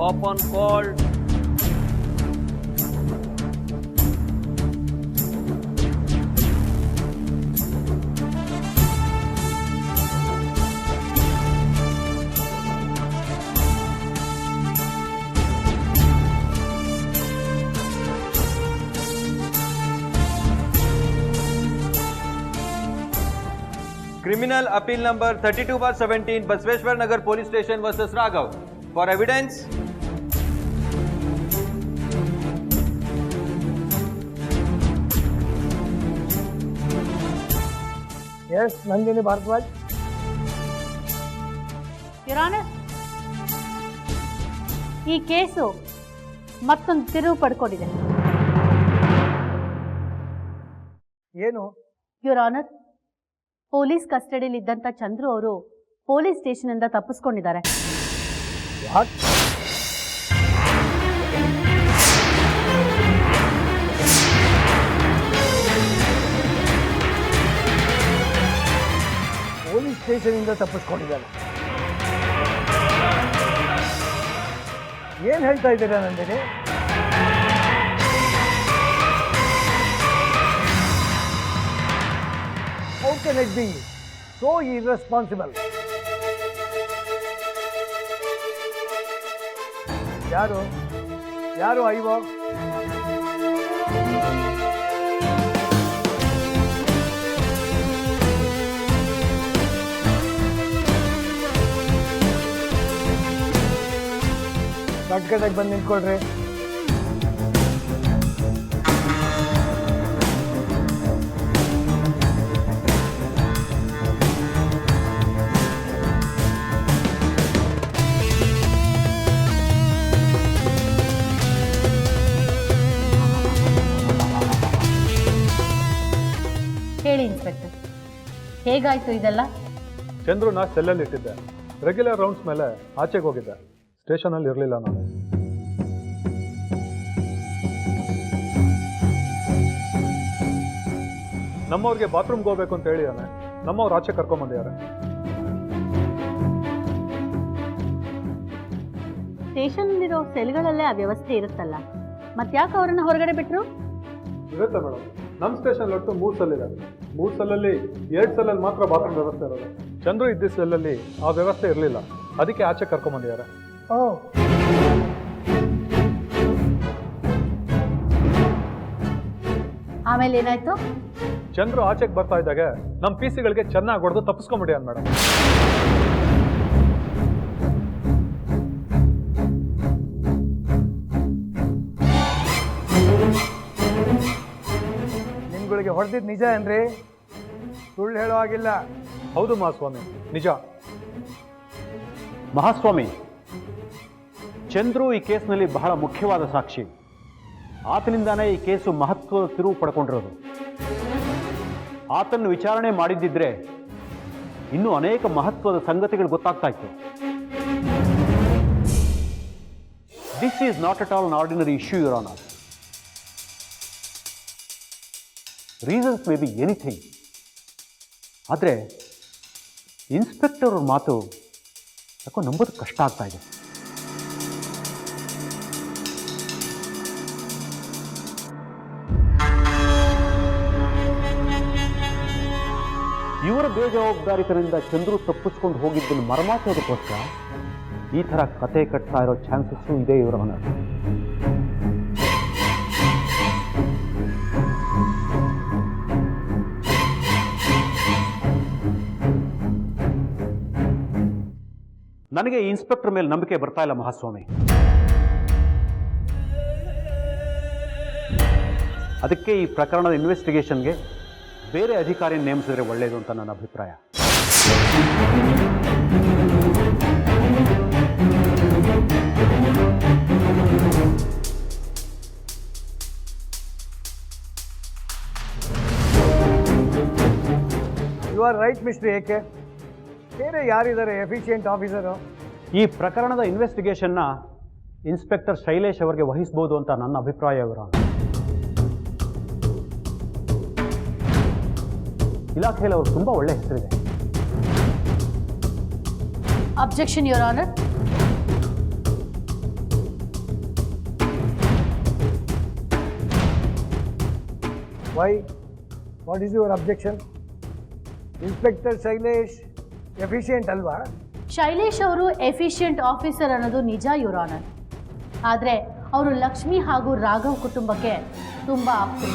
Open call. Criminal appeal number 32/17 Basveshwar Nagar Police Station versus Raghav. For evidence. Yes, Nandini Bharadwaj. Your Honor, ಈ case ಮತ್ತೊಂದು ತಿರುವು ಪಡ್ಕೊಂಡಿದೆ. ಏನು? Your honour, police ಕಸ್ಟಡಿಯಲ್ಲಿ ಇದ್ದಂಥ ಚಂದ್ರು ಅವರು police ಸ್ಟೇಷನಿಂದ ತಪ್ಪಿಸ್ಕೊಂಡಿದ್ದಾರೆ. What? Police ಸ್ಟೇಷನಿಂದ ತಪ್ಪಿಸ್ಕೊಂಡಿದ್ದಾರೆ? ಏನು ಹೇಳ್ತಾ ಇದ್ದೀರಾ Nandini? How can it be so irresponsible? ಯಾರು ಐವೋ? ಕಟ್ಕಟಾಗಿ ಬಂದು ನಿಂತ್ಕೊಳ್ರಿ. ಹೇಳಿ ಇನ್ಸ್ಪೆಕ್ಟರ್, ಹೇಗಾಯ್ತು ಇದೆಲ್ಲ? ಚಂದ್ರುನ ಸೆಲ್ಲಲ್ಲಿ ಇಟ್ಟಿದ್ದೆ. ರೆಗ್ಯುಲರ್ ರೌಂಡ್ಸ್ ಮೇಲೆ ಆಚೆಗೆ ಹೋಗಿದ್ದೆ. ಸ್ಟೇಷನಲ್ಲಿ ಇರಲಿಲ್ಲ ನಾನು. ನಮ್ಮವ್ರಿಗೆ ಬಾತ್ರೂಮ್ಗೆ ಹೋಗ್ಬೇಕು ಅಂತ ಹೇಳಿದಾನೆ. ನಮ್ಮವ್ರು ಆಚೆ ಕರ್ಕೊಂಬಂದಿದ್ದಾರೆ. ಸ್ಟೇಷನ್ನಲ್ಲಿರೋ ಸೆಲ್ಗಳಲ್ಲೇ ಆ ವ್ಯವಸ್ಥೆ ಇರುತ್ತಲ್ಲ, ಮತ್ತ್ಯಾಕೆ ಅವರನ್ನು ಹೊರಗಡೆ ಬಿಟ್ಟರು? ಇರುತ್ತೆ ಮೇಡಮ್. ನಮ್ಮ ಸ್ಟೇಷನ್ ಒಟ್ಟು 3 ಸೆಲ್ ಇದೆ. 3 ಸೆಲ್ಲಲ್ಲಿ 2 ಸೆಲ್ಲಲ್ಲಿ ಮಾತ್ರ ಬಾತ್ರೂಮ್ ವ್ಯವಸ್ಥೆ ಇರೋದು. ಚಂದ್ರು ಇದ್ದ ಸೆಲ್ಲಲ್ಲಿ ಆ ವ್ಯವಸ್ಥೆ ಇರಲಿಲ್ಲ. ಅದಕ್ಕೆ ಆಚೆ ಕರ್ಕೊಂಬಂದಿದ್ದಾರೆ. ಆಮೇಲೆ ಏನಾಯ್ತು? ಚಂದ್ರು ಆಚೆಗೆ ಬರ್ತಾ ಇದ್ದಾಗ ನಮ್ಮ PC-ಗಳಿಗೆ ಚೆನ್ನಾಗಿ ಹೊಡೆದು ತಪ್ಪಿಸ್ಕೊಂಬಿಡ್ಯಾನ ಮೇಡಮ್. ನಿಮ್ಗಳಿಗೆ ಹೊಡೆದಿದ್ದು ನಿಜ ಏನ್ರಿ? ಸುಳ್ಳು ಹೇಳೋ ಆಗಿಲ್ಲ. ಹೌದು ಮಹಾಸ್ವಾಮಿ, ನಿಜ. ಮಹಾಸ್ವಾಮಿ, ಚಂದ್ರು ಈ ಕೇಸ್ನಲ್ಲಿ ಬಹಳ ಮುಖ್ಯವಾದ ಸಾಕ್ಷಿ. ಆತನಿಂದಾನೇ ಈ ಕೇಸು ಮಹತ್ವದ ತಿರುವು ಪಡ್ಕೊಂಡಿರೋದು. ಆತನ್ನು ವಿಚಾರಣೆ ಮಾಡಿದ್ದಿದ್ರೆ ಇನ್ನೂ ಅನೇಕ ಮಹತ್ವದ ಸಂಗತಿಗಳು ಗೊತ್ತಾಗ್ತಾ ಇತ್ತು. This is not at all an ordinary issue, your honour. Reasons may be anything. ಆದರೆ ಇನ್ಸ್ಪೆಕ್ಟರ್ ಅವ್ರ ಮಾತು ಯಾಕೋ ನಂಬೋದು ಕಷ್ಟ ಆಗ್ತಾ ಇದೆ. ಇವರ ಬೇಜವಾಬ್ದಾರಿತನದಿಂದ ಚಂದ್ರು ತಪ್ಪಿಸ್ಕೊಂಡು ಹೋಗಿದ್ದನ್ನು ಮರಮಾಚೋದಕ್ಕೋಸ್ಕರ ಈ ಥರ ಕತೆ ಕಟ್ತಾ ಇರೋ ಚಾನ್ಸಸ್ಸು ಇದೆ ಇವರ ಆನರ್. ನನಗೆ ಇನ್ಸ್ಪೆಕ್ಟರ್ ಮೇಲೆ ನಂಬಿಕೆ ಬರ್ತಾ ಇಲ್ಲ ಮಹಾಸ್ವಾಮಿ. ಅದಕ್ಕೆ ಈ ಪ್ರಕರಣದ ಇನ್ವೆಸ್ಟಿಗೇಷನ್ಗೆ ಬೇರೆ ಅಧಿಕಾರಿ ನೇಮಿಸಿದ್ರೆ ಒಳ್ಳೆಯದು ಅಂತ ನನ್ನ ಅಭಿಪ್ರಾಯ. You are right mister AK. ಬೇರೆ ಯಾರಿದ್ದಾರೆ ಎಫಿಷಿಯೆಂಟ್ ಆಫೀಸರು? ಈ ಪ್ರಕರಣದ ಇನ್ವೆಸ್ಟಿಗೇಷನ್ನ ಇನ್ಸ್ಪೆಕ್ಟರ್ ಶೈಲೇಶ್ ಅವರಿಗೆ ವಹಿಸಬಹುದು ಅಂತ ನನ್ನ ಅಭಿಪ್ರಾಯ. ಇವರ ಇಲಾಖೆಯಲ್ಲಿ ಅವರು ತುಂಬ ಒಳ್ಳೆ ಹೆಸರಿದೆ. Objection your honour. Why what is your objection? Inspector Shailesh efficient ಅಲ್ವಾ? ಶೈಲೇಶ್ ಅವರು ಎಫಿಷಿಯೆಂಟ್ ಆಫೀಸರ್ ಅನ್ನೋದು ನಿಜ, ಯುವರ್ ಆನರ್. ಆದರೆ ಅವರು ಲಕ್ಷ್ಮಿ ಹಾಗೂ ರಾಘವ್ ಕುಟುಂಬಕ್ಕೆ ತುಂಬ ಆಪ್ತರು.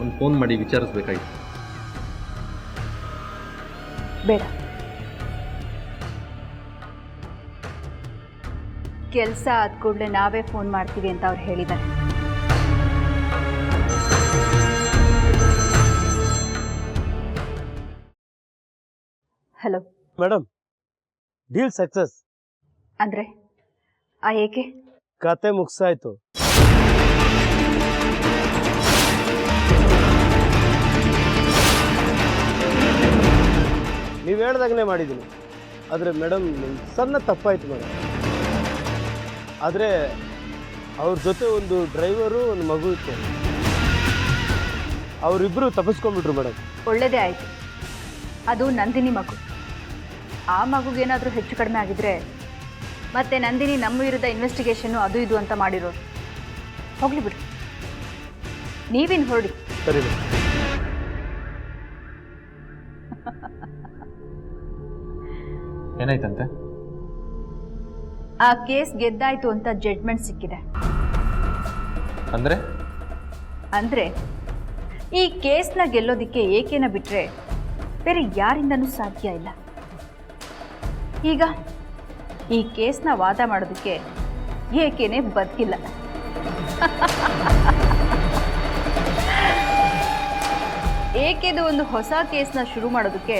ಒಂದು ಫೋನ್ ಮಾಡಿ ವಿಚಾರಿಸ್ಬೇಕಾಗಿತ್ತು. ಬೇಡ, ಕೆಲಸ ಆದ ಕೂಡಲೇ ನಾವೇ ಫೋನ್ ಮಾಡ್ತೀವಿ ಅಂತ ಅವ್ರು ಹೇಳಿದ್ದಾರೆ. Hello madam, deal success. ಅಂದರೆ ಏಕೆ? ಕತೆ ಮುಗಿಸಾಯ್ತು. ನೀವು ಹೇಳ್ದಾಗಲೇ ಮಾಡಿದ್ದೀನಿ. ಆದರೆ ಮೇಡಮ್, ಸಣ್ಣ ತಪ್ಪಾಯಿತು ಮೇಡಮ್. ಆದರೆ ಅವ್ರ ಜೊತೆ ಒಂದು ಡ್ರೈವರು, ಒಂದು ಮಗು ಇತ್ತು. ಅವರಿಬ್ಬರು ತಪ್ಪಿಸ್ಕೊಂಡ್ಬಿಟ್ರು ಮೇಡಮ್. ಒಳ್ಳೆಯದೇ ಆಯಿತು. ಅದು ನಂದಿನಿ ಮಗು. ಆ ಮಗುಗೇನಾದರೂ ಹೆಚ್ಚು ಕಡಿಮೆ ಆಗಿದ್ರೆ ಮತ್ತೆ ನಂದಿನಿ ನಮ್ಮ ವಿರುದ್ಧ ಇನ್ವೆಸ್ಟಿಗೇಷನ್ನು ಅದು ಇದು ಅಂತ ಮಾಡಿರೋರು. ಹೋಗ್ಲಿ ಬಿಡಿ, ನೀವಿನ್ನು ಹೊರಡಿ. ಸರಿ ಮೇಡಮ್. ಏನಾಯ್ತಂತೆ? ಆ ಕೇಸ್ ಗೆದ್ದಾಯ್ತು ಅಂತ ಜಡ್ಜ್ಮೆಂಟ್ ಸಿಕ್ಕಿದೆ. ಅಂದರೆ ಈ ಕೇಸ್ನ ಗೆಲ್ಲೋದಕ್ಕೆ ಏಕೆನ ಬಿಟ್ಟರೆ ಬೇರೆ ಯಾರಿಂದನೂ ಸಾಧ್ಯ ಇಲ್ಲ. ಈಗ ಈ ಕೇಸ್ನ ವಾದ ಮಾಡೋದಕ್ಕೆ ಏಕೆನೇ ಬದುಕಿಲ್ಲ. ಏಕೆದು ಒಂದು ಹೊಸ ಕೇಸ್ನ ಶುರು ಮಾಡೋದಕ್ಕೆ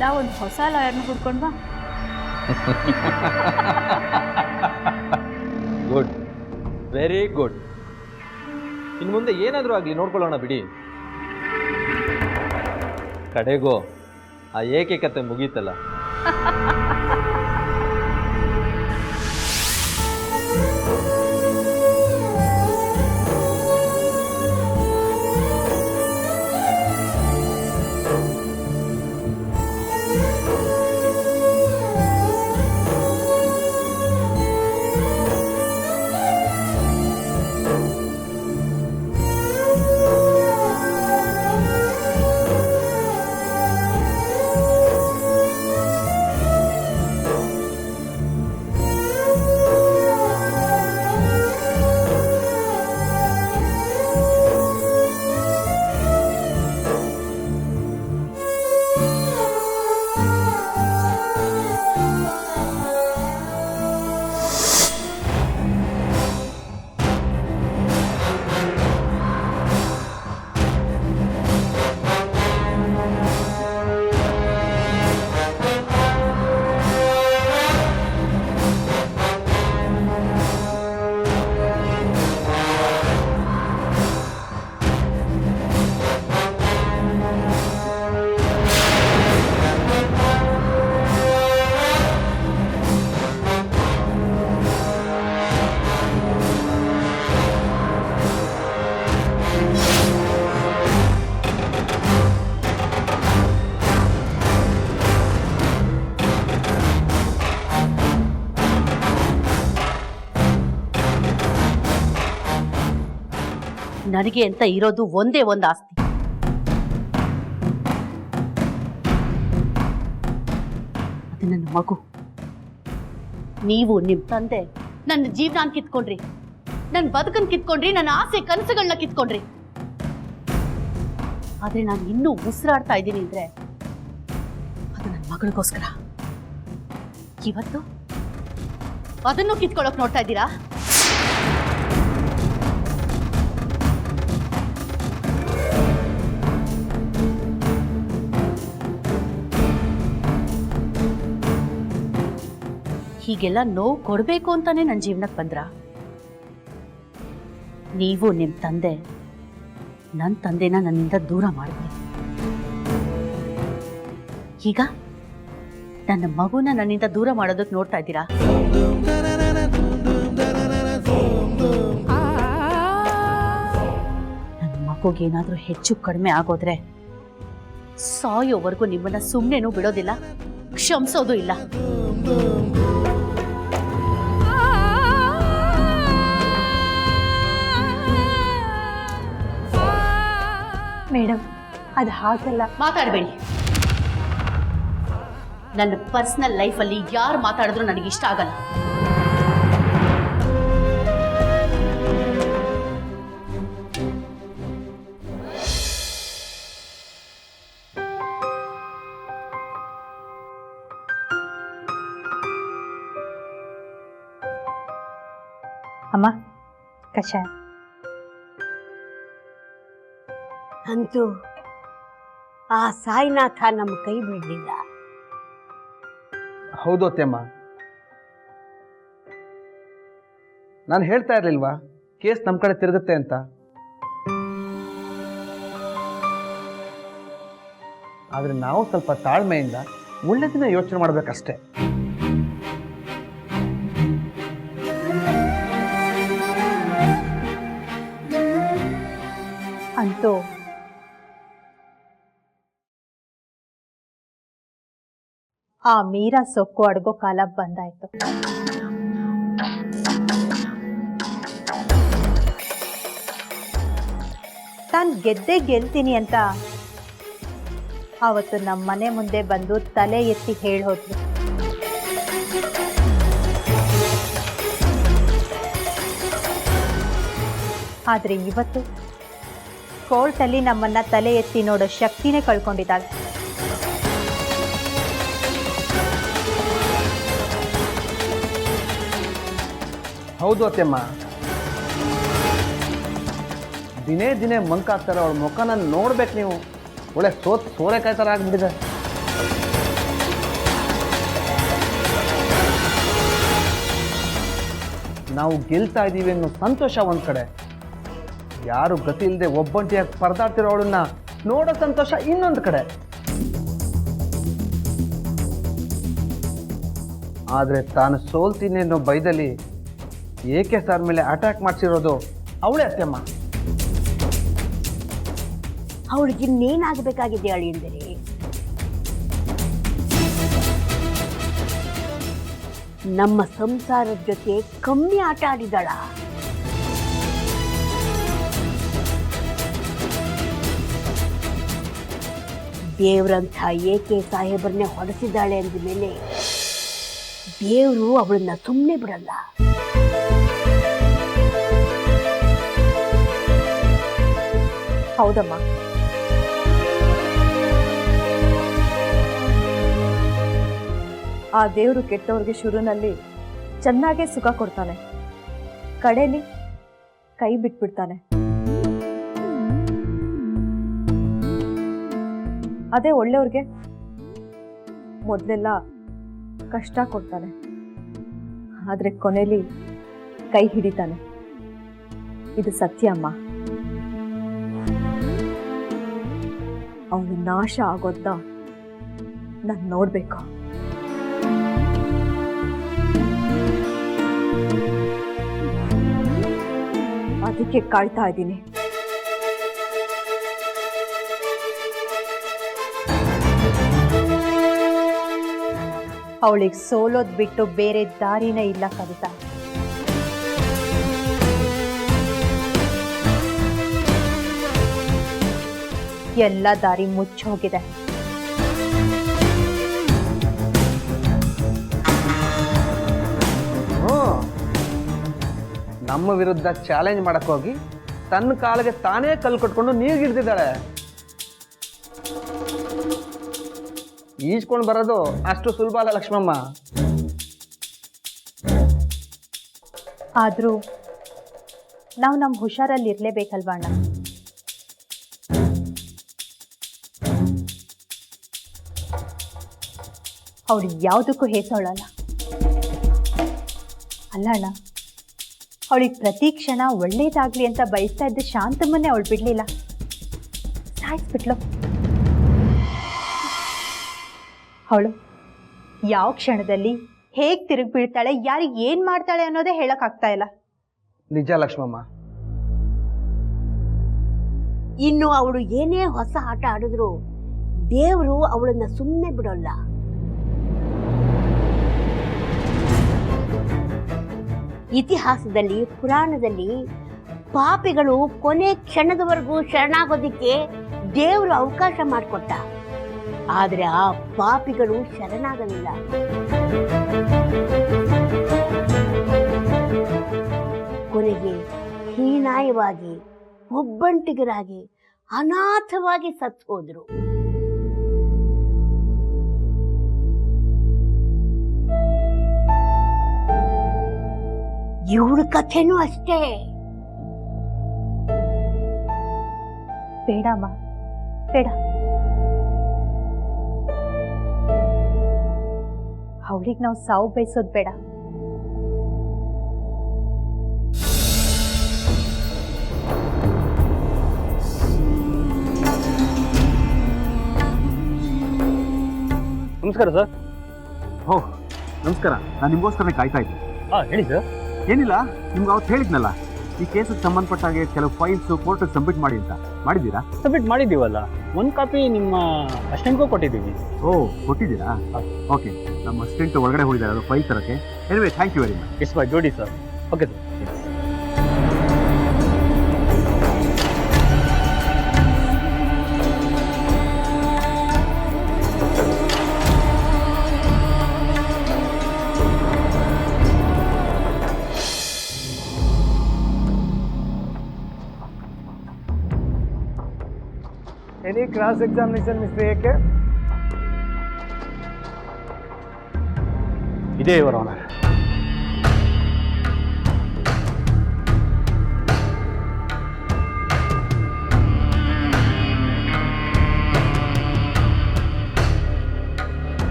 ನಾವೊಂದು ಹೊಸ ಲಾಯರ್ನ ಹುಡ್ಕೊಂಡ್ವಾ. Good, very good. ಇನ್ನು ಮುಂದೆ ಏನಾದರೂ ಆಗಲಿ ನೋಡ್ಕೊಳ್ಳೋಣ ಬಿಡಿ. ಕಡೆಗೂ ಆ ಏಕೈಕತೆ ಮುಗೀತಲ್ಲ. ನನಗೆ ಅಂತ ಇರೋದು ಒಂದೇ ಒಂದು ಆಸ್ತಿ. ಅದು ನನ್ನ ಮಗು. ನೀವು ನಿಮ್ಮ ತಂದೆ ನನ್ನ ಜೀವನ ಕಿತ್ಕೊಂಡ್ರಿ, ನನ್ನ ಬದುಕನ್ನು ಕಿತ್ಕೊಂಡ್ರಿ, ನನ್ನ ಆಸೆ ಕನಸುಗಳನ್ನ ಕಿತ್ಕೊಂಡ್ರಿ. ಆದ್ರೆ ನಾನು ಇನ್ನೂ ಉಸಿರಾಡ್ತಾ ಇದ್ದೀನಿ ಅಂದ್ರೆ ಅದು ನನ್ನ ಮಗಳಿಗೋಸ್ಕರ. ಇವತ್ತು ಅದನ್ನು ಕಿತ್ಕೊಳ್ಳೋಕೆ ನೋಡ್ತಾ ಇದ್ದೀರಾ? ಹೀಗೆಲ್ಲ ನೋವು ಕೊಡಬೇಕು ಅಂತಾನೆ ನನ್ನ ಜೀವನಕ್ಕೆ ಬಂದ್ರ? ನೀವು ನಿಮ್ಮ ತಂದೆ ನನ್ನ ತಂದೆನ ನನ್ನಿಂದ ದೂರ ಮಾಡಿದ್ರಿ. ಈಗ ನನ್ನ ಮಗುನ ನನ್ನಿಂದ ದೂರ ಮಾಡೋದಕ್ಕೆ ನೋಡ್ತಾ ಇದ್ದೀರಾ? ನನ್ನ ಮಗುಗೇನಾದ್ರೂ ಹೆಚ್ಚು ಕಡಿಮೆ ಆಗೋದ್ರೆ ಸಾಯೋವರೆಗೂ ನಿಮ್ಮನ್ನ ಸುಮ್ಮನೆನೂ ಬಿಡೋದಿಲ್ಲ, ಕ್ಷಮಿಸೋದು ಇಲ್ಲ. ಮೇಡಮ್, ಅದು ಹಾಗಲ್ಲ. ಮಾತಾಡಬೇಡಿ. ನನ್ನ ಪರ್ಸನಲ್ ಲೈಫಲ್ಲಿ ಯಾರು ಮಾತಾಡಿದ್ರು ನನಗೆ ಇಷ್ಟ ಆಗಲ್ಲ. ಅಮ್ಮ, ಕಷಾಯ. ಅಂತೂ ಆ ಸಾಯಿನಾಥ ನಮ್ಮ ಕೈ ಬಿಡಲಿಲ್ಲ. ಹೌದು ಅತ್ತೆಮ್ಮ, ನಾನು ಹೇಳ್ತಾ ಇರ್ಲಿಲ್ವಾ ಕೇಸ್ ನಮ್ಮ ಕಡೆ ತಿರುಗುತ್ತೆ ಅಂತ. ಆದರೆ ನಾವು ಸ್ವಲ್ಪ ತಾಳ್ಮೆಯಿಂದ ಒಳ್ಳೆದಿನ ಯೋಚನೆ ಮಾಡಬೇಕಷ್ಟೇ. ಅಂತೂ ಆ ಮೀರಾ ಸೊಕ್ಕು ಅಡ್ಗೋ ಕಾಲ ಬಂದಾಯ್ತು. ತಾನು ಗೆಲ್ತೀನಿ ಅಂತ ಅವತ್ತು ನಮ್ಮ ಮನೆ ಮುಂದೆ ಬಂದು ತಲೆ ಎತ್ತಿ ಹೇಳೋದ್ರು. ಆದ್ರೆ ಇವತ್ತು ಕೋರ್ಟಲ್ಲಿ ನಮ್ಮನ್ನ ತಲೆ ಎತ್ತಿ ನೋಡೋ ಶಕ್ತಿನೇ ಕಳ್ಕೊಂಡಿದ್ದಾಳೆ. ಹೌದು ಅತ್ತೆಮ್ಮ, ದಿನೇ ದಿನೇ ಮಂಕಾಗ್ತಾರೆ. ಅವಳ ಮುಖನ ನೋಡ್ಬೇಕು ನೀವು. ಒಳ್ಳೆ ಸೋರೆಕಾಯಿ ಥರ ಆಗ್ಬಿಟ್ಟಿದೆ. ನಾವು ಗೆಲ್ತಾ ಇದ್ದೀವಿ ಅನ್ನೋ ಸಂತೋಷ ಒಂದು ಕಡೆ, ಯಾರು ಗತಿ ಇಲ್ಲದೆ ಒಬ್ಬಂಟಿಯಾಗಿ ಪರದಾಡ್ತಿರೋ ಅವಳನ್ನ ನೋಡೋ ಸಂತೋಷ ಇನ್ನೊಂದು ಕಡೆ. ಆದರೆ ತಾನು ಸೋಲ್ತೀನಿ ಅನ್ನೋ ಭಯದಲ್ಲಿ ಏಕೆ ಸರ್ ಮೇಲೆ ಅಟ್ಯಾಕ್ ಮಾಡಿಸಿರೋದು ಅವಳೇ ಅತ್ತೆಮ್ಮ. ಅವಳಿಗೆ ಇನ್ನೇನಾಗಬೇಕಾಗಿದೆ ಅಳಿಯಂದರೆ? ನಮ್ಮ ಸಂಸಾರದ ಜೊತೆ ಕಮ್ಮಿ ಆಟ ಆಡಿದಾಳ. ದೇವ್ರಂಥ ಏಕೆ ಸಾಹೇಬರನ್ನೇ ಹೊಡೆಸಿದ್ದಾಳೆ ಅಂದ ಮೇಲೆ ದೇವರು ಅವಳನ್ನ ಸುಮ್ಮನೆ ಬಿಡಲ್ಲ. ಹೌದಮ್ಮ, ಆ ದೇವರು ಕೆಟ್ಟವ್ರಿಗೆ ಶುರುನಲ್ಲಿ ಚೆನ್ನಾಗೇ ಸುಖ ಕೊಡ್ತಾನೆ, ಕಡೆಯಲ್ಲಿ ಕೈ ಬಿಟ್ಬಿಡ್ತಾನೆ. ಅದೇ ಒಳ್ಳೆಯವ್ರಿಗೆ ಮೊದಲೆಲ್ಲ ಕಷ್ಟ ಕೊಡ್ತಾನೆ, ಆದರೆ ಕೊನೆಯಲ್ಲಿ ಕೈ ಹಿಡಿತಾನೆ. ಇದು ಸತ್ಯ ಅಮ್ಮ. ಅವಳು ನಾಶ ಆಗೋದ್ನ ನಾನು ನೋಡ್ಬೇಕು. ಅದಕ್ಕೆ ಕಾಯ್ತಾ ಇದ್ದೀನಿ. ಅವಳಿಗೆ ಸೋಲೋದ್ ಬಿಟ್ಟು ಬೇರೆ ದಾರಿನೇ ಇಲ್ಲ ಕವಿತಾ. ಎಲ್ಲ ದಾರಿ ಮುಚ್ಚೋಗಿದೆ. ನಮ್ಮ ವಿರುದ್ಧ ಚಾಲೆಂಜ್ ಮಾಡಕ್ ಹೋಗಿ ತನ್ನ ಕಾಲಿಗೆ ತಾನೇ ಕಲ್ಲು ಕಟ್ಕೊಂಡು ನೀರ್ಗಿಡ್ತಿದ್ದಾಳೆ. ಈಜ್ಕೊಂಡು ಬರೋದು ಅಷ್ಟು ಸುಲಭ ಅಲ್ಲ ಲಕ್ಷ್ಮಮ್ಮ. ಆದ್ರೂ ನಾವು ನಮ್ಮ ಹುಷಾರಲ್ಲಿ ಇರ್ಲೇಬೇಕಲ್ವಾ ಅಣ್ಣ? ಅವಳು ಯಾವುದಕ್ಕೂ ಹೇಸೋಳಲ್ಲ ಅಲ್ಲ ಅಣ್ಣ. ಅವಳಿಗೆ ಪ್ರತಿ ಕ್ಷಣ ಒಳ್ಳೇದಾಗ್ಲಿ ಅಂತ ಬಯಸ್ತಾ ಇದ್ದ ಶಾಂತಮ್ಮನ್ನೇ ಅವಳು ಬಿಡಲಿಲ್ಲ, ಸಾಯಿಸ್ಬಿಟ್ಲು. ಅವಳು ಯಾವ ಕ್ಷಣದಲ್ಲಿ ಹೇಗೆ ತಿರುಗಿ ಬೀಳ್ತಾಳೆ, ಯಾರಿಗೆ ಏನು ಮಾಡ್ತಾಳೆ ಅನ್ನೋದೇ ಹೇಳೋಕ್ಕಾಗ್ತಾ ಇಲ್ಲ. ನಿಜ ಲಕ್ಷ್ಮಮ್ಮ. ಇನ್ನು ಅವಳು ಏನೇ ಹೊಸ ಆಟ ಆಡಿದ್ರು ದೇವರು ಅವಳನ್ನ ಸುಮ್ಮನೆ ಬಿಡೋಲ್ಲ. ಇತಿಹಾಸದಲ್ಲಿ, ಪುರಾಣದಲ್ಲಿ ಪಾಪಿಗಳು ಕೊನೆ ಕ್ಷಣದವರೆಗೂ ಶರಣಾಗೋದಿಕ್ಕೆ ದೇವರು ಅವಕಾಶ ಮಾಡಿಕೊಟ್ಟ. ಆದರೆ ಆ ಪಾಪಿಗಳು ಶರಣಾಗಲಿಲ್ಲ. ಕೊನೆಗೆ ಹೀನಾಯವಾಗಿ, ಒಬ್ಬಂಟಿಗರಾಗಿ, ಅನಾಥವಾಗಿ ಸತ್ತು ಹೋದ್ರು. ಇವಳ ಕಥೆನೂ ಅಷ್ಟೇ. ಬೇಡಮ್ಮ, ಬೇಡ. ಅವಳಿಗೆ ನಾವು ಸಾವು ಬಯಸೋದು ಬೇಡ. ನಮಸ್ಕಾರ ಸರ್. ಓಹ್ ನಮಸ್ಕಾರ. ನಾನು ನಿಮಗೋಸ್ಕರನೇ ಕಾಯ್ತಾ ಇದ್ದೆ. ಹಾಂ ಹೇಳಿ ಸರ್. ಏನಿಲ್ಲ, ನಿಮ್ಗೆ ಅವತ್ತು ಹೇಳಿದ್ನಲ್ಲ ಈ ಕೇಸಿಗೆ ಸಂಬಂಧಪಟ್ಟಾಗೆ ಕೆಲವು ಫೈಲ್ಸು ಕೋರ್ಟಿಗೆ ಸಬ್ಮಿಟ್ ಮಾಡಿ ಅಂತ. ಮಾಡಿದ್ದೀರಾ? ಸಬ್ಮಿಟ್ ಮಾಡಿದ್ದೀವಲ್ಲ, ಒಂದು ಕಾಪಿ ನಿಮ್ಮ ಅಸಿಸ್ಟೆಂಟ್ಗೂ ಕೊಟ್ಟಿದ್ದೀವಿ. ಓ ಕೊಟ್ಟಿದ್ದೀರಾ? ಓಕೆ. ನಮ್ಮ ಅಸಿಸ್ಟೆಂಟ್ ಒಳಗಡೆ ಹೋಗಿದ್ದಾರೆ ಅದು ಫೈಲ್ ತರಕ್ಕೆ. Anyway thank you very much. It's my duty sir. Okay sir. Any cross examination, Mr. AK? ಇದೇ your honour.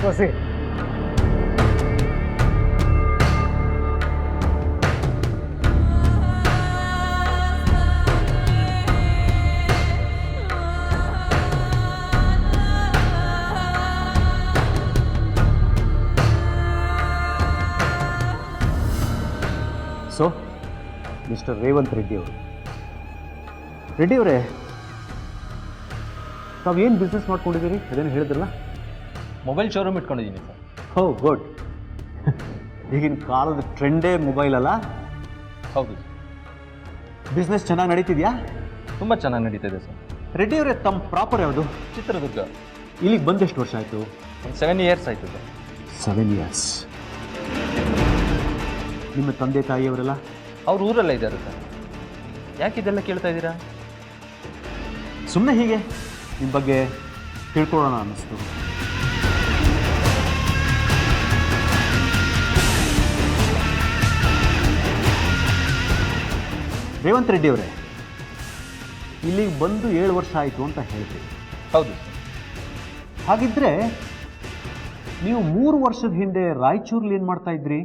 Proceed. So mister Revanth Reddy ಅವರು. ರೆಡ್ಡಿ ಅವರೇ, ತಾವೇನು ಬಿಸ್ನೆಸ್ ಮಾಡ್ಕೊಂಡಿದ್ದೀರಿ ಅದೇನು ಹೇಳಿದ್ರಲ್ಲ? ಮೊಬೈಲ್ ಶೋರೂಮ್ ಇಟ್ಕೊಂಡಿದ್ದೀನಿ ಸರ್. ಹೋ ಗುಡ್. ಈಗಿನ ಕಾಲದ ಟ್ರೆಂಡೇ ಮೊಬೈಲ್ ಅಲ್ಲ? ಹೌದು. ಬಿಸ್ನೆಸ್ ಚೆನ್ನಾಗಿ ನಡೀತಿದೆಯಾ? ತುಂಬ ಚೆನ್ನಾಗಿ ನಡೀತಿದೆ ಸರ್. ರೆಡ್ಡಿ ಅವರೇ, ತಮ್ಮ ಪ್ರಾಪರ್ ಯಾವುದು? ಚಿತ್ರದುರ್ಗ. ಇಲ್ಲಿಗೆ ಬಂದೆಷ್ಟು ವರ್ಷ ಆಯಿತು? ಒಂದು 7 years ಆಯಿತು ಸರ್. 7 years. ನಿಮ್ಮ ತಂದೆ ತಾಯಿಯವರೆಲ್ಲ? ಅವ್ರ ಊರಲ್ಲೇ ಇದ್ದಾರೆ ಸರ್. ಯಾಕೆ ಇದೆಲ್ಲ ಕೇಳ್ತಾ ಇದ್ದೀರಾ? ಸುಮ್ಮನೆ ಹೀಗೆ ನಿಮ್ಮ ಬಗ್ಗೆ ತಿಳ್ಕೊಳ್ಳೋಣ ಅನ್ನಿಸ್ತು. ರೇವಂತ್ ರೆಡ್ಡಿ ಅವರೇ, ಇಲ್ಲಿಗೆ ಬಂದು 7 ವರ್ಷ ಆಯಿತು ಅಂತ ಹೇಳಿದ್ರಿ. ಹೌದು ಸರ್. ಹಾಗಿದ್ರೆ ನೀವು 3 ವರ್ಷದ ಹಿಂದೆ ರಾಯಚೂರಲ್ಲಿ ಏನು ಮಾಡ್ತಾ ಇದ್ರಿ?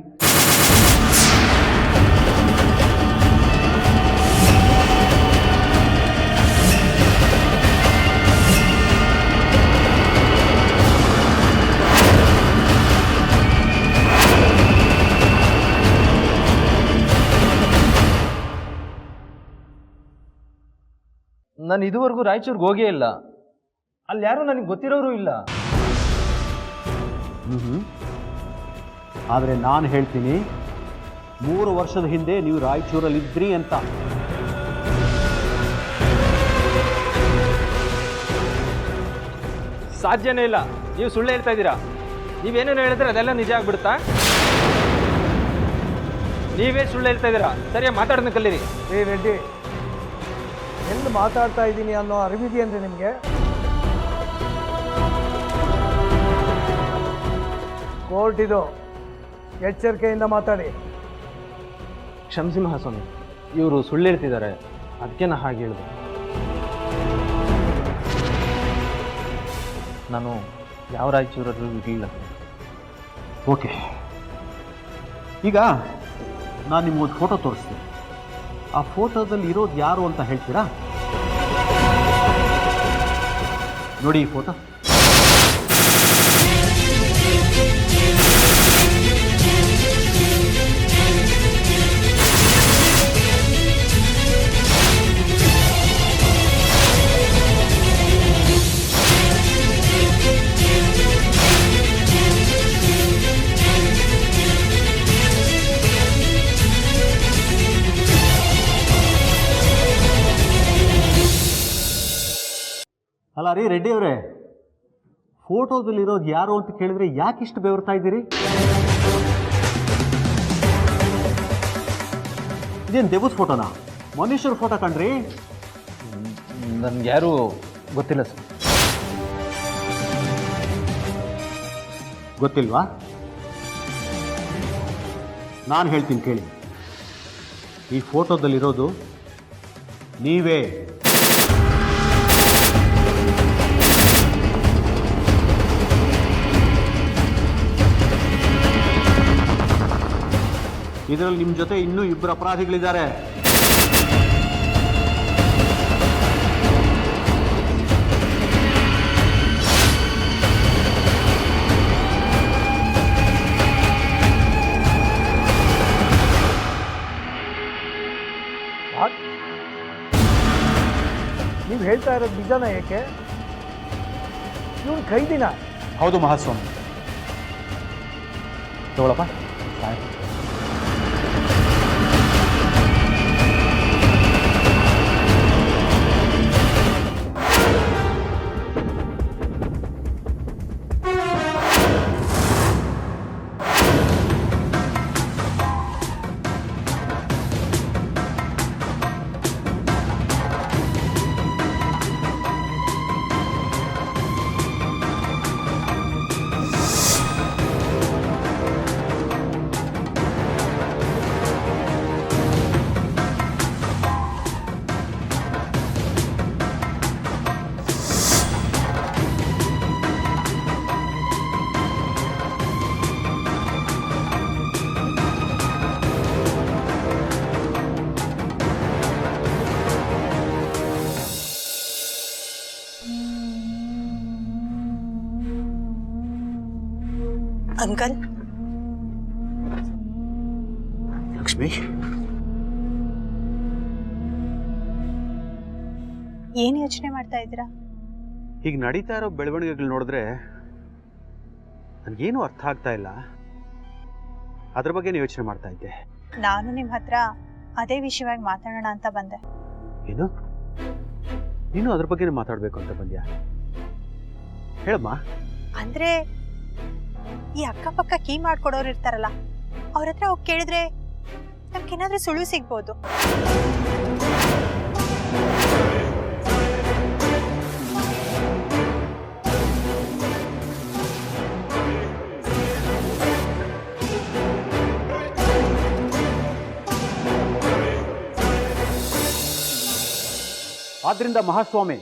ನಾನು ಇದುವರೆಗೂ ರಾಯಚೂರಿಗೆ ಹೋಗೇ ಇಲ್ಲ. ಅಲ್ಲಿ ಯಾರೂ ನನಗೆ ಗೊತ್ತಿರೋರು ಇಲ್ಲ. ಆದರೆ ನಾನು ಹೇಳ್ತೀನಿ, 3 ವರ್ಷದ ಹಿಂದೆ ನೀವು ರಾಯಚೂರಲ್ಲಿದ್ರಿ ಅಂತ. ಸಾಧ್ಯನೇ ಇಲ್ಲ. ನೀವು ಸುಳ್ಳು ಹೇಳ್ತಾ ಇದ್ದೀರಾ. ನೀವೇನೇನು ಹೇಳಿದ್ರೆ ಅದೆಲ್ಲ ನಿಜ ಆಗ್ಬಿಡುತ್ತಾ? ನೀವೇ ಸುಳ್ಳು ಹೇಳ್ತಾ ಇದ್ದೀರಾ. ಸರಿಯಾಗಿ ಮಾತಾಡೋದನ್ನ ಕಲೀರಿ. ಏ ರೆಡ್ಡಿ, ಎಲ್ಲಿ ಮಾತಾಡ್ತಾ ಇದ್ದೀನಿ ಅನ್ನೋ ಅರಿವಿದೆಯಂದ್ರೆ ನಿಮಗೆ? ಕೋರ್ಟ್ ಇದು, ಎಚ್ಚರಿಕೆಯಿಂದ ಮಾತಾಡಿ. ಕ್ಷಮಿಸಿ ಮಹಾಸ್ವಾಮಿ, ಇವರು ಸುಳ್ಳು ಹೇಳ್ತಿದ್ದಾರೆ, ಅದಕ್ಕೆ ನಾ ಹಾಗೆ ಹೇಳಿದೆ. ನಾನು ಯಾವ ರಾಯಚೂರಲ್ಲೂ ಇರಲಿಲ್ಲ. ಓಕೆ, ಈಗ ನಾನು ನಿಮಗೊಂದು ಫೋಟೋ ತೋರಿಸ್ತೀನಿ. ಆ ಫೋಟೋದಲ್ಲಿ ಇರೋದು ಯಾರು ಅಂತ ಹೇಳ್ತೀರಾ? ನೋಡಿ ಈ ಫೋಟೋ. ಅಲ್ಲ ರೀ ರೆಡ್ಡಿ ಅವರೇ, ಫೋಟೋದಲ್ಲಿರೋದು ಯಾರು ಅಂತ ಕೇಳಿದ್ರೆ ಯಾಕೆ ಇಷ್ಟು ಬೆವರ್ತಾ ಇದ್ದೀರಿ? ಇದೇನು ದೇವದ ಫೋಟೋನಾ? ಮನುಷ್ಯರ ಫೋಟೋ ಕಣ್ರಿ. ನನಗೆ ಯಾರೂ ಗೊತ್ತಿಲ್ಲ ಸರ್. ಗೊತ್ತಿಲ್ವಾ? ನಾನು ಹೇಳ್ತೀನಿ ಕೇಳಿ. ಈ ಫೋಟೋದಲ್ಲಿರೋದು ನೀವೇ. ಇದರಲ್ಲಿ ನಿಮ್ಮ ಜೊತೆ ಇನ್ನೂ ಇಬ್ಬರು ಅಪರಾಧಿಗಳಿದ್ದಾರೆ. ನೀವು ಹೇಳ್ತಾ ಇರೋದು ನಿಜಾನ? ಏಕೆ ಇವನು ಖೈದಿನ? ಹೌದು ಮಹಾಸ್ವಾಮಿ. ತಗೊಳಪ್ಪ. ಅಂಕಲ್, ಲಕ್ಷ್ಮಿ, ಏನ್ ಯೋಚನೆ ಮಾಡ್ತಾ ಇದ್ದೀರಾ? ಈಗ ನಡೀತಾ ಇರೋ ಬೆಳವಣಿಗೆಗಳು ನೋಡಿದ್ರೆ ನನಗೇನು ಅರ್ಥ ಆಗ್ತಾ ಇಲ್ಲ. ಅದ್ರ ಬಗ್ಗೆ ಯೋಚನೆ ಮಾಡ್ತಾ ಇದ್ದೆ. ನಾನು ನಿಮ್ಮ ಹತ್ರ ಅದೇ ವಿಷಯವಾಗಿ ಮಾತಾಡೋಣ ಅಂತ ಬಂದೆ. ಏನು? ನೀನು ಅದ್ರ ಬಗ್ಗೆ ಮಾತಾಡಬೇಕು ಅಂತ ಬಂದ್ಯಾ? ಹೇಳಮ್ಮ. ಅಂದ್ರೆ ಈ ಅಕ್ಕಪಕ್ಕ ಕೀ ಮಾಡ್ಕೊಡೋರು ಇರ್ತಾರಲ್ಲ, ಅವ್ರ ಹತ್ರ ಹೋಗಿ ಕೇಳಿದ್ರೆ ನಮ್ಗೇನಾದ್ರೂ ಸುಳುವು ಸಿಗ್ಬೋದು. ಆದ್ರಿಂದ ಮಹಾಸ್ವಾಮಿ,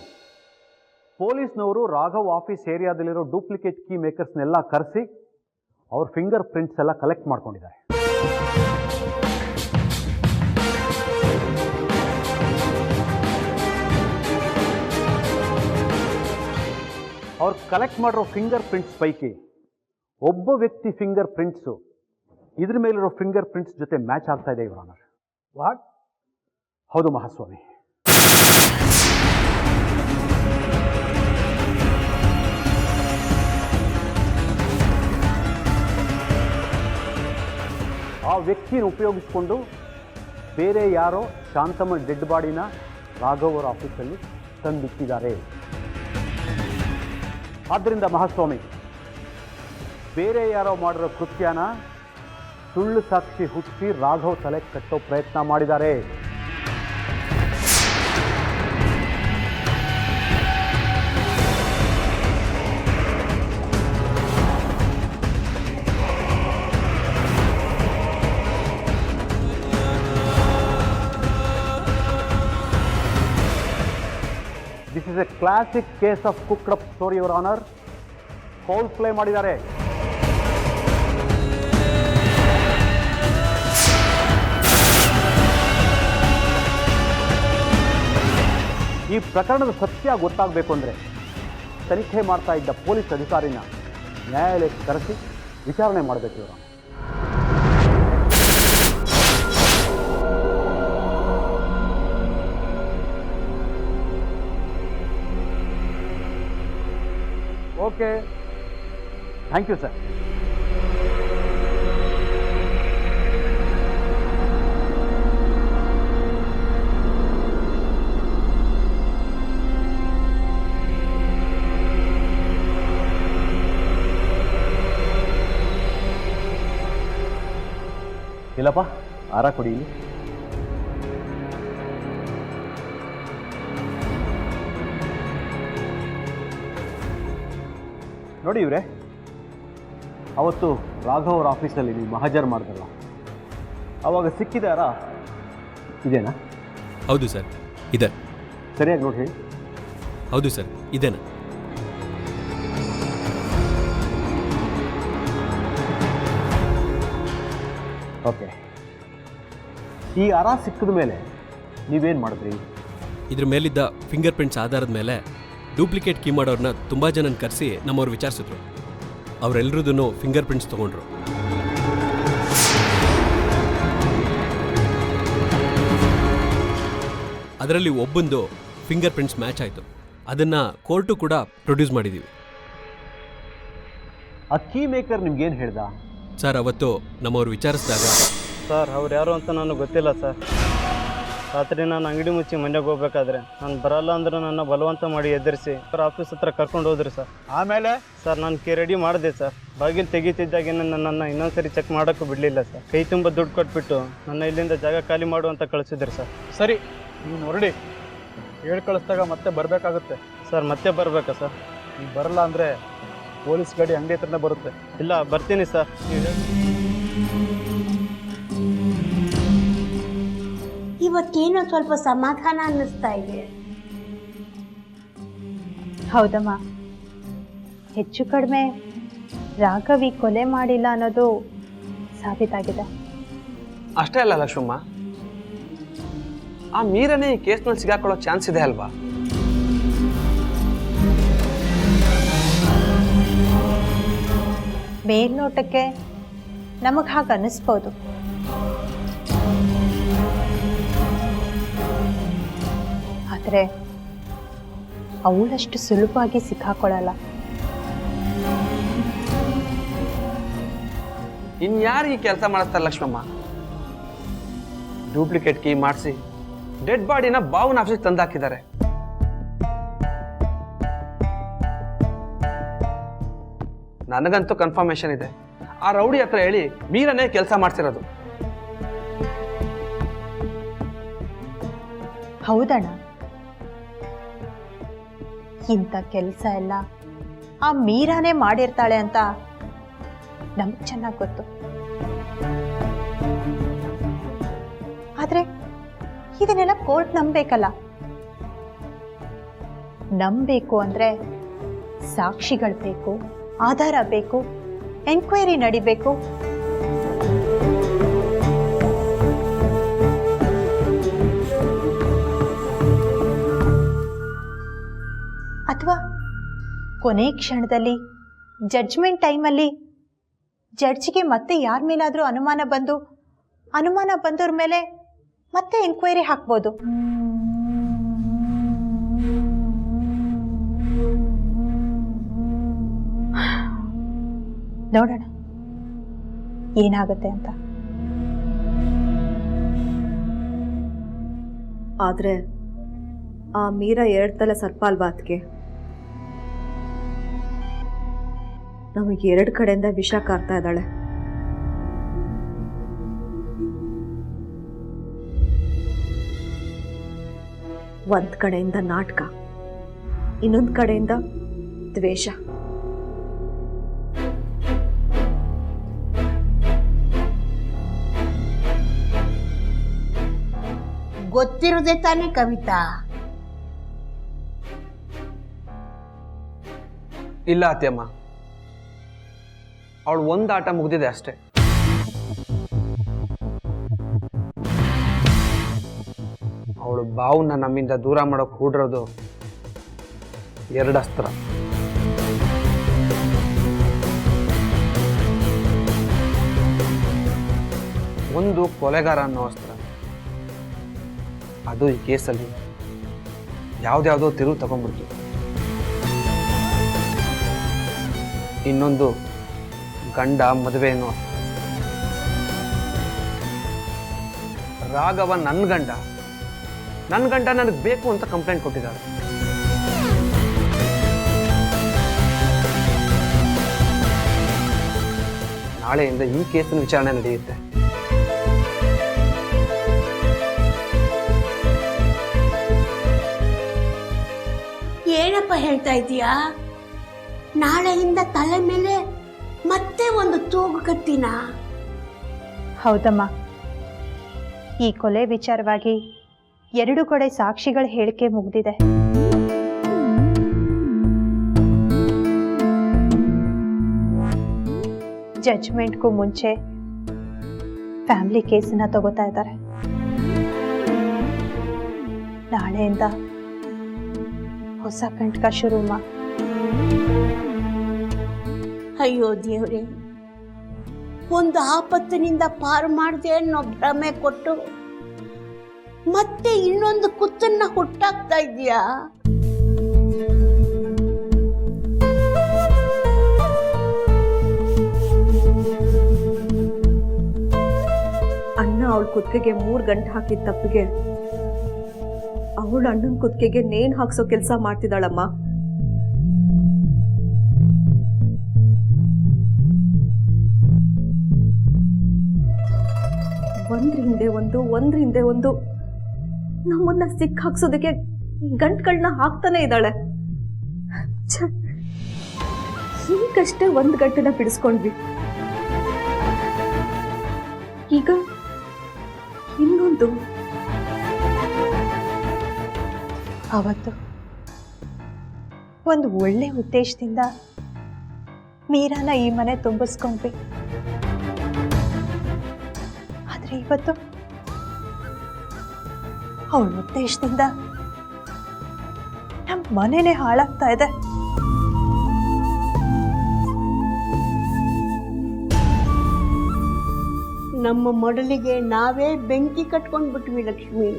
ಪೊಲೀಸ್ನವರು ರಾಘವ್ ಆಫೀಸ್ ಏರಿಯಾದಲ್ಲಿರೋ ಡೂಪ್ಲಿಕೇಟ್ ಕೀ ಮೇಕರ್ಸ್ನೆಲ್ಲ ಕರೆಸಿ ಅವ್ರ ಫಿಂಗರ್ ಪ್ರಿಂಟ್ಸ್ ಎಲ್ಲ ಕಲೆಕ್ಟ್ ಮಾಡ್ಕೊಂಡಿದ್ದಾರೆ. ಅವ್ರು ಕಲೆಕ್ಟ್ ಮಾಡಿರೋ ಫಿಂಗರ್ ಪ್ರಿಂಟ್ಸ್ ಪೈಕಿ ಒಬ್ಬ ವ್ಯಕ್ತಿ ಫಿಂಗರ್ ಪ್ರಿಂಟ್ಸು ಇದ್ರ ಮೇಲಿರೋ ಫಿಂಗರ್ ಪ್ರಿಂಟ್ಸ್ ಜೊತೆ ಮ್ಯಾಚ್ ಆಗ್ತಾ ಇದೆ ಯುವರ್ ಆನರ್. ವಾಟ್? ಹೌದು ಮಹಾಸ್ವಾಮಿ. ಆ ವ್ಯಕ್ತಿನ ಉಪಯೋಗಿಸಿಕೊಂಡು ಬೇರೆ ಯಾರೋ ಶಾಂತಮ್ಮ ಡೆಡ್ ಬಾಡಿನ ರಾಘವ್ ಅವರ ಆಫೀಸಲ್ಲಿ ತಂದಿಟ್ಟಿದ್ದಾರೆ. ಆದ್ದರಿಂದ ಮಹಾಸ್ವಾಮಿ, ಬೇರೆ ಯಾರೋ ಮಾಡಿರೋ ಕೃತ್ಯನ ಸುಳ್ಳು ಸಾಕ್ಷಿ ಹುಟ್ಟಿಸಿ ರಾಘವ್ ತಲೆ ಕಟ್ಟೋ ಪ್ರಯತ್ನ ಮಾಡಿದ್ದಾರೆ. This is a classic case of cooked up story, Your Honor. Foul play ಮಾಡಿದ್ದಾರೆ. ಈ ಪ್ರಕರಣದ ಸತ್ಯ ಗೊತ್ತಾಗಬೇಕು ಅಂದರೆ ತನಿಖೆ ಮಾಡ್ತಾ ಇದ್ದ ಪೊಲೀಸ್ ಅಧಿಕಾರಿನ ನ್ಯಾಯಾಲಯಕ್ಕೆ ಕರೆಸಿ ವಿಚಾರಣೆ ಮಾಡಬೇಕು ಇವರು. Okay, thank you sir. ಇಲ್ಲಪ್ಪ, ಆರ ಕೊಡಿ. ನೋಡಿ ಇವರೇ, ಅವತ್ತು ರಾಘವ್ ಅವ್ರ ಆಫೀಸಲ್ಲಿ ನೀವು ಮಹಾಜರ್ ಮಾಡಿದ್ರಲ್ಲ, ಆವಾಗ ಸಿಕ್ಕಿದಾರ ಇದೇನಾ? ಹೌದು ಸರ್, ಇದೆ. ಸರಿಯಾಗಿ ನೋಡಿ ಹೇಳಿ. ಹೌದು ಸರ್, ಇದೇನಾ? ಓಕೆ. ಈ ಅರ ಸಿಕ್ಕಿದ ಮೇಲೆ ನೀವೇನು ಮಾಡಿದ್ರಿ? ಇದ್ರ ಮೇಲಿದ್ದ ಫಿಂಗರ್ ಪ್ರಿಂಟ್ಸ್ ಆಧಾರದ ಮೇಲೆ ಡೂಪ್ಲಿಕೇಟ್ ಕೀ ಮಾಡೋರನ್ನ ತುಂಬ ಜನನ ಕರೆಸಿ ನಮ್ಮವ್ರು ವಿಚಾರಿಸಿದ್ರು. ಅವರೆಲ್ಲರದೂ ಫಿಂಗರ್ ಪ್ರಿಂಟ್ಸ್ ತೊಗೊಂಡ್ರು. ಅದರಲ್ಲಿ ಒಬ್ಬಂದು ಫಿಂಗರ್ ಪ್ರಿಂಟ್ಸ್ ಮ್ಯಾಚ್ ಆಯಿತು. ಅದನ್ನು ಕೋರ್ಟು ಕೂಡ ಪ್ರೊಡ್ಯೂಸ್ ಮಾಡಿದ್ದೀವಿ. ಆ ಕೀ ಮೇಕರ್ ನಿಮ್ಗೇನು ಹೇಳ್ದ? ಸರ್, ಅವತ್ತು ನಮ್ಮವ್ರು ವಿಚಾರಿಸಿದಾಗ, ಸರ್ ಅವ್ರು ಯಾರು ಅಂತ ನನಗೆ ಗೊತ್ತಿಲ್ಲ ಸರ್. ರಾತ್ರಿ ನಾನು ಅಂಗಡಿ ಮುಚ್ಚಿ ಮನೆಗೆ ಹೋಗ್ಬೇಕಾದ್ರೆ ನಾನು ಬರಲ್ಲ ಅಂದ್ರೆ ನನ್ನ ಬಲವಂತ ಮಾಡಿ ಎದುರಿಸಿ ಸರ್ ಆಫೀಸ್ ಹತ್ರ ಕರ್ಕೊಂಡು ಹೋದ್ರಿ ಸರ್. ಆಮೇಲೆ ಸರ್ ನಾನು ರೆಡಿ ಮಾಡಿದೆ ಸರ್. ಬಾಗಿಲು ತೆಗಿತಿದ್ದಾಗೆ ನನ್ನನ್ನು ಇನ್ನೊಂದ್ಸರಿ ಚೆಕ್ ಮಾಡೋಕ್ಕೂ ಬಿಡಲಿಲ್ಲ ಸರ್. ಕೈ ತುಂಬ ದುಡ್ಡು ಕೊಟ್ಬಿಟ್ಟು ನನ್ನ ಇಲ್ಲಿಂದ ಜಾಗ ಖಾಲಿ ಮಾಡು ಅಂತ ಕಳಿಸಿದ್ರಿ ಸರ್. ಸರಿ, ನೀವು ಹೊರಡಿ. ಹೇಳಿ ಕಳಿಸ್ದಾಗ ಮತ್ತೆ ಬರಬೇಕಾಗುತ್ತೆ. ಸರ್ ಮತ್ತೆ ಬರಬೇಕಾ ಸರ್? ನೀವು ಬರಲ್ಲ ಅಂದರೆ ಪೊಲೀಸ್ ಗಾಡಿ ಅಂಗಡಿ ಹತ್ರನೇ ಬರುತ್ತೆ. ಇಲ್ಲ, ಬರ್ತೀನಿ ಸರ್. ಇವತ್ತೇನೋ ಸ್ವಲ್ಪ ಸಮಾಧಾನ ಅನ್ನಿಸ್ತಾ ಇದೆ. ಹೌದಮ್ಮ, ಹೆಚ್ಚು ಕಡಿಮೆ ರಾಘವಿ ಕೊಲೆ ಮಾಡಿಲ್ಲ ಅನ್ನೋದು ಸಾಬೀತಾಗಿದೆ. ಅಷ್ಟೇ ಅಲ್ಲ ಲಕ್ಷ್ಮಮ್ಮ, ಆ ಮೀರನೇ ಈ ಕೇಸ್ನಲ್ಲಿ ಸಿಗಾಕೊಳ್ಳೋ ಚಾನ್ಸ್ ಇದೆ ಅಲ್ವಾ? ಮೇಲ್ನೋಟಕ್ಕೆ ನಮಗೆ ಹಾಗೆ ಅನ್ನಿಸ್ಬೋದು. ಆದರೆ ಅವಳಷ್ಟು ಸುಲಭವಾಗಿ ಸಿಕ್ಕಾಕೊಳ್ಳಲ್ಲ. ಇನ್ಯಾರು ಈ ಕೆಲಸ ಮಾಡಿಸ್ತಾರೆ ಲಕ್ಷ್ಮಮ್ಮ? ಡೂಪ್ಲಿಕೇಟ್ ಕೀ ಮಾಡಿಸಿ ಡೆಡ್ ಬಾಡಿನ ಬಾವನ ಆಫೀಸ್ಗೆ ತಂದಾಕಿದ್ದಾರೆ. ನನಗಂತೂ ಕನ್ಫರ್ಮೇಶನ್ ಇದೆ, ಆ ರೌಡಿ ಹತ್ರ ಹೇಳಿ ಮೀರನೇ ಕೆಲಸ ಮಾಡ್ತಿರೋದು. ಹೌದಣ್ಣ, ಇಂಥ ಕೆಲಸ ಎಲ್ಲ ಆ ಮೀರಾನೇ ಮಾಡಿರ್ತಾಳೆ ಅಂತ ನಮ್ಗೆ ಚೆನ್ನಾಗಿ ಗೊತ್ತು. ಆದ್ರೆ ಇದನ್ನೆಲ್ಲ ಕೋರ್ಟ್ ನಂಬೇಕಲ್ಲ. ನಂಬೇಕು ಅಂದ್ರೆ ಸಾಕ್ಷಿಗಳು ಬೇಕು, ಆಧಾರ ಬೇಕು, ಎನ್ಕ್ವೈರಿ ನಡಿಬೇಕು. ಅಥವಾ ಕೊನೆ ಕ್ಷಣದಲ್ಲಿ ಜಡ್ಜ್ಮೆಂಟ್ ಟೈಮಲ್ಲಿ ಜಡ್ಜಿಗೆ ಮತ್ತೆ ಯಾರ ಮೇಲಾದರೂ ಅನುಮಾನ ಬಂದವ್ರ ಮೇಲೆ ಮತ್ತೆ ಎನ್ಕ್ವೈರಿ ಹಾಕ್ಬೋದು. ನೋಡೋಣ ಏನಾಗುತ್ತೆ ಅಂತ. ಆದರೆ ಆ ಮೀರಾ 2 ತಲೆ ಸರ್ಪ ಅಲ್ವಾ ಅದಕ್ಕೆ? ನಮಗೆ 2 ಕಡೆಯಿಂದ ವಿಷ ಕಾರ್ತಾ ಇದ್ದಾಳೆ. ಒಂದ್ ಕಡೆಯಿಂದ ನಾಟಕ, ಇನ್ನೊಂದು ಕಡೆಯಿಂದ ದ್ವೇಷ. ಗೊತ್ತಿರೋದೇ ತಾನೇ ಕವಿತಾ? ಇಲ್ಲ ಅತ್ಯಮ್ಮ, ಅವಳು ಒಂದು ಆಟ ಮುಗಿದಿದೆ ಅಷ್ಟೇ. ಅವಳು ಬಾವನ್ನ ನಮ್ಮಿಂದ ದೂರ ಮಾಡೋಕೆ ಹೂಡಿರೋದು 2 ಅಸ್ತ್ರ. ಒಂದು ಕೊಲೆಗಾರ ಅನ್ನೋ ಅಸ್ತ್ರ, ಅದು ಈ ಕೇಸಲ್ಲಿ ಯಾವುದ್ಯಾವುದೋ ತಿರುವು ತಗೊಂಡ್ಬಿಡ್ತು. ಇನ್ನೊಂದು ಗಂಡ ಮದುವೆ ಅನ್ನೋ ಅಸ್ತ್ರ. ರಾಘವ ನನ್ನ ಗಂಡ ನನಗೆ ಬೇಕು ಅಂತ ಕಂಪ್ಲೇಂಟ್ ಕೊಟ್ಟಿದ್ದಾರೆ. ನಾಳೆಯಿಂದ ಈ ಕೇಸಿನ ವಿಚಾರಣೆ ನಡೆಯುತ್ತೆ. ಏನಪ್ಪ ಹೇಳ್ತಾ ಇದೀಯಾ? ನಾಳೆಯಿಂದ ತಲೆ ಮೇಲೆ ಮತ್ತೆ ಒಂದು ತೂಗು ಕತ್ತಿನ? ಹೌದಮ್ಮ, ಈ ಕೊಲೆ ವಿಚಾರವಾಗಿ 2 ಕಡೆ ಸಾಕ್ಷಿಗಳ ಹೇಳಿಕೆ ಮುಗಿದಿದೆ. ಜಡ್ಜ್ಮೆಂಟ್ಗೂ ಮುಂಚೆ ಫ್ಯಾಮಿಲಿ ಕೇಸನ್ನ ತಗೋತಾ ಇದ್ದಾರೆ. ನಾಳೆಯಿಂದ ಹೊಸ ಕಂಟಕ ಶುರುಮ. ಅಯ್ಯೋ ದೇವ್ರೆ, ಒಂದು ಆಪತ್ತಿನಿಂದ ಪಾರು ಮಾಡಿದೆ ಅನ್ನೋ ಭ್ರಮೆ ಕೊಟ್ಟು ಮತ್ತೆ ಇನ್ನೊಂದು ಕುತ್ತನ್ನ ಹುಟ್ಟಾಕ್ತಾ ಇದೀಯಾ? ಅಣ್ಣ ಅವಳ ಕುತ್ತಿಗೆಗೆ 3 ಗಂಟೆ ಹಾಕಿದ ತಪ್ಪಿಗೆ ಅವಳ ಅಣ್ಣನ ಕುತ್ತಿಗೆಗೆ ನೇಣು ಹಾಕ್ಸೋ ಕೆಲಸ ಮಾಡ್ತಿದ್ದಾಳಮ್ಮ. ಒಂದ್ರ ಹಿಂದೆ ಒಂದು ನಮ್ಮನ್ನ ಸಿಕ್ಕ ಹಾಕ್ಸೋದಕ್ಕೆ ಗಂಟುಗಳನ್ನ ಹಾಕ್ತಾನೆ ಇದ್ದಾಳೆ. ಈಗಷ್ಟೇ 1 ಗಂಟೆನ ಬಿಡಿಸ್ಕೊಂಡ್ವಿ, ಈಗ ಇನ್ನೊಂದು. ಅವತ್ತು ಒಂದು ಒಳ್ಳೆ ಉದ್ದೇಶದಿಂದ ಮೀರಾನ ಈ ಮನೆ ತುಂಬಿಸ್ಕೊಂಡ್ವಿ. ಆದ್ರೆ ಇವತ್ತು ಅವಳ ಉದ್ದೇಶದಿಂದ ನಮ್ಮ ಮನೆನೇ ಹಾಳಾಗ್ತಾ ಇದೆ. ನಮ್ಮ ಮೊಡಲಿಗೆ ನಾವೇ ಬೆಂಕಿ ಕಟ್ಕೊಂಡ್ಬಿಟ್ವಿ ಲಕ್ಷ್ಮಿ.